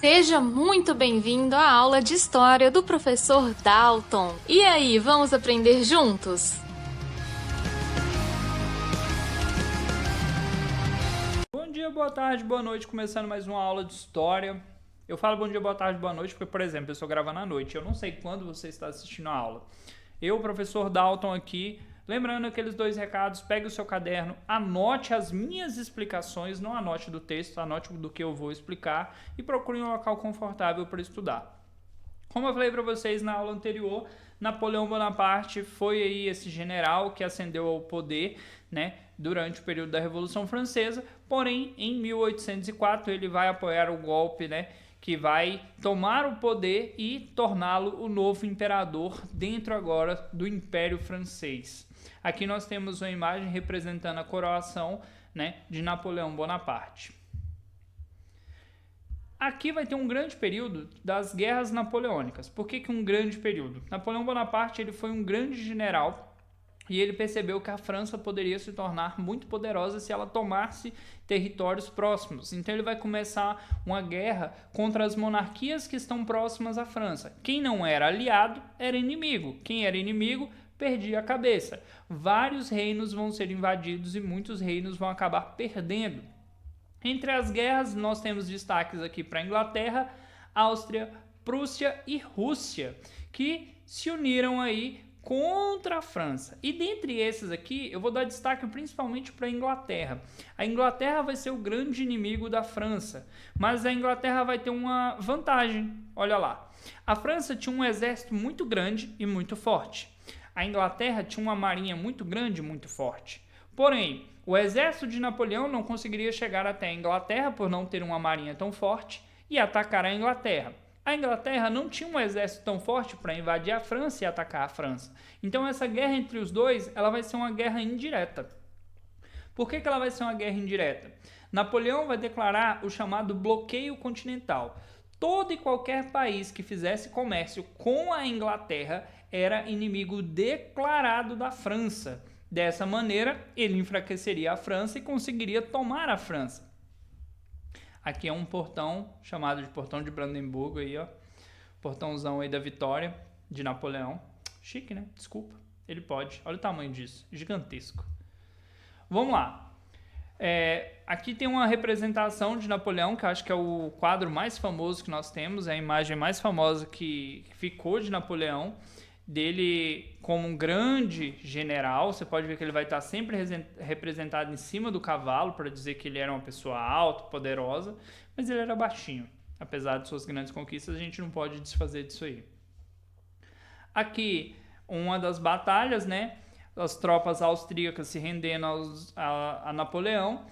Seja muito bem-vindo à aula de História do professor Dalton. E aí, vamos aprender juntos? Bom dia, boa tarde, boa noite, começando mais uma aula de História. Eu falo bom dia, boa tarde, boa noite porque, por exemplo, eu estou gravando à noite. Eu não sei quando você está assistindo a aula. Eu, professor Dalton aqui, lembrando aqueles 2 recados, pegue o seu caderno, anote as minhas explicações, não anote do texto, anote do que eu vou explicar e procure um local confortável para estudar. Como eu falei para vocês na aula anterior, Napoleão Bonaparte foi aí esse general que ascendeu ao poder, durante o período da Revolução Francesa, porém, em 1804 ele vai apoiar o golpe, que vai tomar o poder e torná-lo o novo imperador dentro agora do Império Francês. Aqui nós temos uma imagem representando a coroação, de Napoleão Bonaparte. Aqui vai ter um grande período das guerras napoleônicas. Por que um grande período? Napoleão Bonaparte ele foi um grande general e ele percebeu que a França poderia se tornar muito poderosa se ela tomasse territórios próximos. Então ele vai começar uma guerra contra as monarquias que estão próximas à França. Quem não era aliado era inimigo. Quem era inimigo perdia a cabeça. Vários reinos vão ser invadidos e muitos reinos vão acabar perdendo. Entre as guerras, nós temos destaques aqui para a Inglaterra, Áustria, Prússia e Rússia, que se uniram aí contra a França. E dentre esses aqui, eu vou dar destaque principalmente para a Inglaterra. A Inglaterra vai ser o grande inimigo da França, mas a Inglaterra vai ter uma vantagem. Olha lá, a França tinha um exército muito grande e muito forte. A Inglaterra tinha uma marinha muito grande e muito forte. Porém, o exército de Napoleão não conseguiria chegar até a Inglaterra por não ter uma marinha tão forte e atacar a Inglaterra. A Inglaterra não tinha um exército tão forte para invadir a França e atacar a França. Então essa guerra entre os dois ela vai ser uma guerra indireta. Por que ela vai ser uma guerra indireta? Napoleão vai declarar o chamado bloqueio continental. Todo e qualquer país que fizesse comércio com a Inglaterra era inimigo declarado da França. Dessa maneira, ele enfraqueceria a França e conseguiria tomar a França. Aqui é um portão chamado de Portão de Brandemburgo, aí, ó. Portãozão aí da vitória de Napoleão. Chique, né? Desculpa. Ele pode. Olha o tamanho disso. Gigantesco. Vamos lá. Aqui tem uma representação de Napoleão, que eu acho que é o quadro mais famoso que nós temos. É a imagem mais famosa que ficou de Napoleão. Dele como um grande general, você pode ver que ele vai estar sempre representado em cima do cavalo para dizer que ele era uma pessoa alta, poderosa, mas ele era baixinho. Apesar de suas grandes conquistas, a gente não pode desfazer disso aí. Aqui, uma das batalhas, as tropas austríacas se rendendo a Napoleão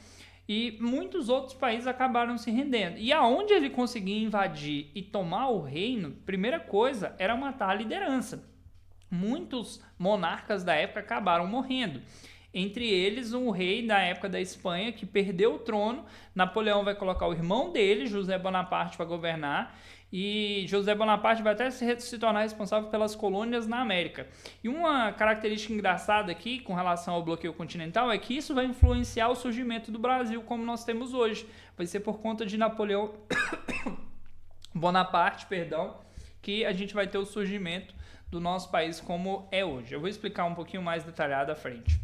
e muitos outros países acabaram se rendendo. E aonde ele conseguia invadir e tomar o reino, primeira coisa era matar a liderança. Muitos monarcas da época acabaram morrendo. Entre eles, um rei da época da Espanha que perdeu o trono. Napoleão vai colocar o irmão dele, José Bonaparte, para governar. E José Bonaparte vai até se tornar responsável pelas colônias na América. E uma característica engraçada aqui com relação ao bloqueio continental é que isso vai influenciar o surgimento do Brasil como nós temos hoje. Vai ser por conta de Napoleão Bonaparte, que a gente vai ter o surgimento do nosso país como é hoje. Eu vou explicar um pouquinho mais detalhado à frente.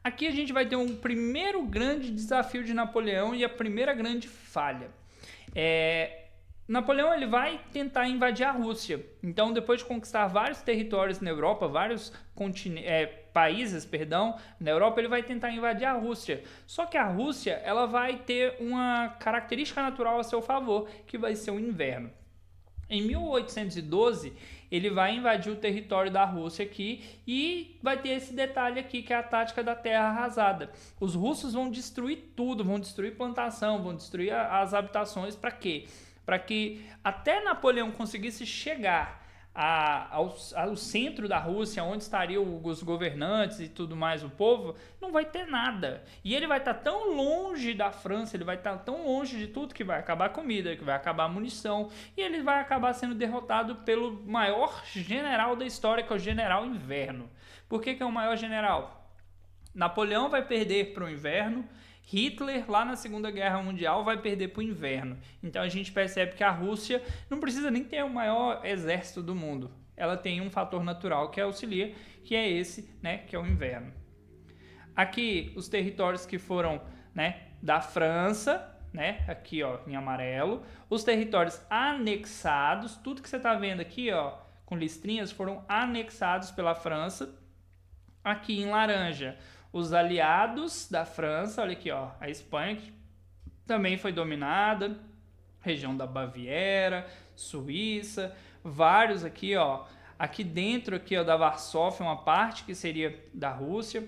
Aqui a gente vai ter um primeiro grande desafio de Napoleão e a primeira grande falha. Napoleão ele vai tentar invadir a Rússia. Então, depois de conquistar vários territórios na Europa, vários países na Europa, ele vai tentar invadir a Rússia. Só que a Rússia ela vai ter uma característica natural a seu favor, que vai ser o inverno. Em 1812, ele vai invadir o território da Rússia aqui e vai ter esse detalhe aqui, que é a tática da terra arrasada. Os russos vão destruir tudo, vão destruir plantação, vão destruir as habitações. Para quê? Para que até Napoleão conseguisse chegar ao centro da Rússia, onde estariam os governantes e tudo mais, o povo, não vai ter nada. E ele vai estar tão longe da França, ele vai estar tão longe de tudo que vai acabar a comida, que vai acabar a munição, e ele vai acabar sendo derrotado pelo maior general da história, que é o General Inverno. Por que é o maior general? Napoleão vai perder para o inverno, Hitler, lá na Segunda Guerra Mundial, vai perder para o inverno. Então a gente percebe que a Rússia não precisa nem ter o maior exército do mundo. Ela tem um fator natural que auxilia, que é esse, né, que é o inverno. Aqui, os territórios que foram, né, da França, né, aqui ó, em amarelo. Os territórios anexados, tudo que você está vendo aqui ó, com listrinhas, foram anexados pela França. Aqui em laranja, os aliados da França, olha aqui ó, a Espanha que também foi dominada, região da Baviera, Suíça, vários aqui ó, aqui dentro aqui ó, da Varsóvia, uma parte que seria da Rússia.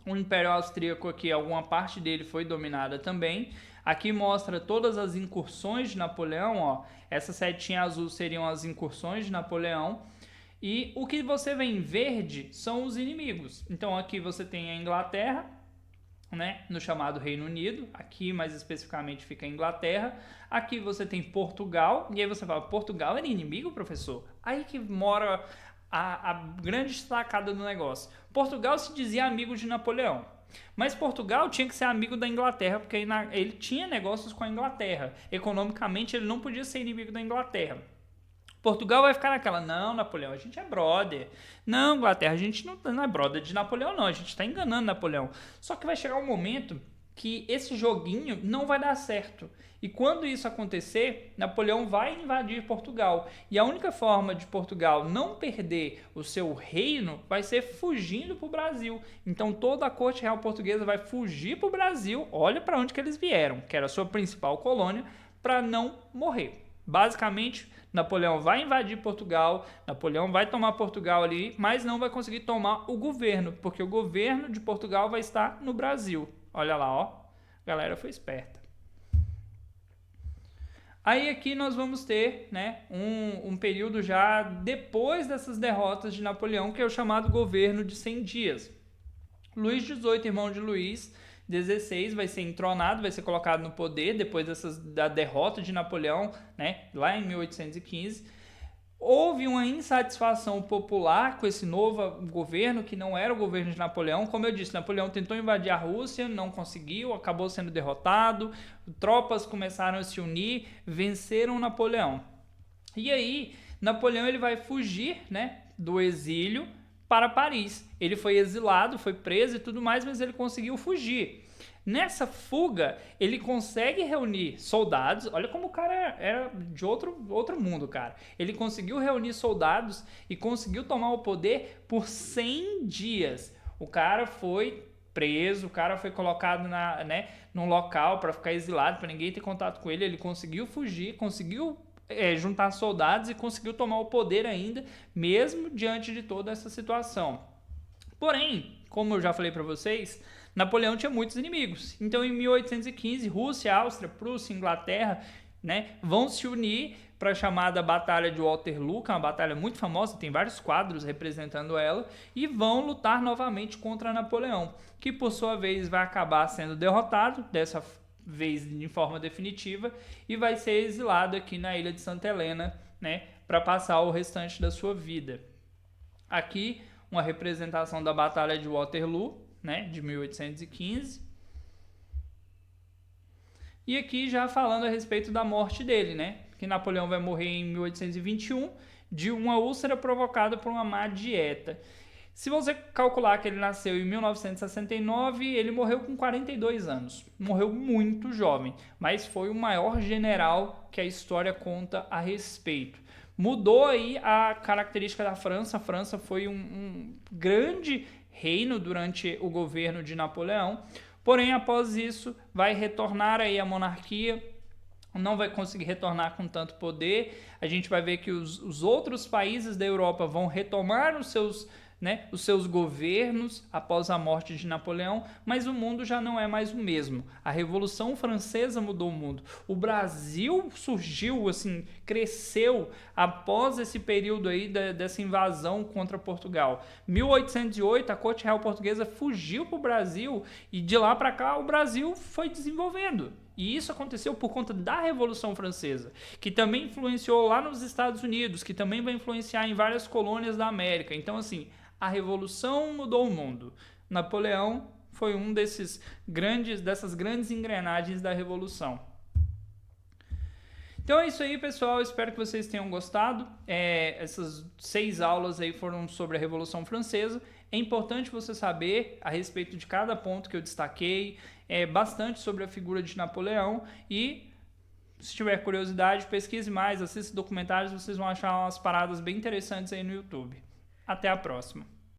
O Império Austríaco aqui, alguma parte dele foi dominada também. Aqui mostra todas as incursões de Napoleão, ó. Essa setinha azul seriam as incursões de Napoleão. E o que você vê em verde são os inimigos. Então aqui você tem a Inglaterra, né, no chamado Reino Unido. Aqui mais especificamente fica a Inglaterra. Aqui você tem Portugal. E aí você fala, Portugal era inimigo, professor? Aí que mora a grande sacada do negócio. Portugal se dizia amigo de Napoleão, mas Portugal tinha que ser amigo da Inglaterra, porque ele tinha negócios com a Inglaterra. Economicamente ele não podia ser inimigo da Inglaterra. Portugal vai ficar naquela, não, Napoleão, a gente é brother. Não, Inglaterra, a gente não é brother de Napoleão, não, a gente está enganando Napoleão. Só que vai chegar um momento que esse joguinho não vai dar certo. E quando isso acontecer, Napoleão vai invadir Portugal. E a única forma de Portugal não perder o seu reino vai ser fugindo para o Brasil. Então toda a corte real portuguesa vai fugir para o Brasil. Olha para onde que eles vieram, que era a sua principal colônia, para não morrer. Basicamente, Napoleão vai invadir Portugal, Napoleão vai tomar Portugal ali, mas não vai conseguir tomar o governo, porque o governo de Portugal vai estar no Brasil. Olha lá, ó. A galera foi esperta. Aí aqui nós vamos ter, né, um período já depois dessas derrotas de Napoleão, que é o chamado governo de 100 dias. Luís XVIII, irmão de Luís XVI, vai ser entronado, vai ser colocado no poder depois da derrota de Napoleão, né, lá em 1815. Houve uma insatisfação popular com esse novo governo, que não era o governo de Napoleão. Como eu disse, Napoleão tentou invadir a Rússia, não conseguiu, acabou sendo derrotado. Tropas começaram a se unir, venceram Napoleão. E aí, Napoleão ele vai fugir, né, do exílio para Paris. Ele foi exilado, foi preso e tudo mais, mas ele conseguiu fugir. Nessa fuga, ele consegue reunir soldados. Olha como o cara era de outro mundo, cara. Ele conseguiu reunir soldados e conseguiu tomar o poder por 100 dias. O cara foi preso, o cara foi colocado num local para ficar exilado, para ninguém ter contato com ele. Ele conseguiu fugir, conseguiu juntar soldados e conseguiu tomar o poder ainda, mesmo diante de toda essa situação. Porém, como eu já falei para vocês, Napoleão tinha muitos inimigos. Então, em 1815, Rússia, Áustria, Prússia, Inglaterra, né, vão se unir para a chamada Batalha de Waterloo, que é uma batalha muito famosa, tem vários quadros representando ela, e vão lutar novamente contra Napoleão, que por sua vez vai acabar sendo derrotado, dessa vez de forma definitiva, e vai ser exilado aqui na ilha de Santa Helena, né, para passar o restante da sua vida. Aqui, uma representação da Batalha de Waterloo, né, de 1815. E aqui já falando a respeito da morte dele, né, que Napoleão vai morrer em 1821 de uma úlcera provocada por uma má dieta. Se você calcular que ele nasceu em 1969, ele morreu com 42 anos. Morreu muito jovem, mas foi o maior general que a história conta a respeito. Mudou aí a característica da França. A França foi um grande reino durante o governo de Napoleão, porém após isso vai retornar aí a monarquia, não vai conseguir retornar com tanto poder. A gente vai ver que os outros países da Europa vão retomar os seus governos após a morte de Napoleão, mas o mundo já não é mais o mesmo. A Revolução Francesa mudou o mundo. O Brasil surgiu, assim, cresceu após esse período aí dessa invasão contra Portugal. 1808, a Corte Real Portuguesa fugiu para o Brasil e de lá para cá o Brasil foi desenvolvendo. E isso aconteceu por conta da Revolução Francesa, que também influenciou lá nos Estados Unidos, que também vai influenciar em várias colônias da América. Então, assim, a Revolução mudou o mundo. Napoleão foi um dessas grandes engrenagens da Revolução. Então é isso aí, pessoal. Espero que vocês tenham gostado. Essas 6 aulas aí foram sobre a Revolução Francesa. É importante você saber a respeito de cada ponto que eu destaquei, bastante sobre a figura de Napoleão. E se tiver curiosidade, pesquise mais, assista documentários, vocês vão achar umas paradas bem interessantes aí no YouTube. Até a próxima!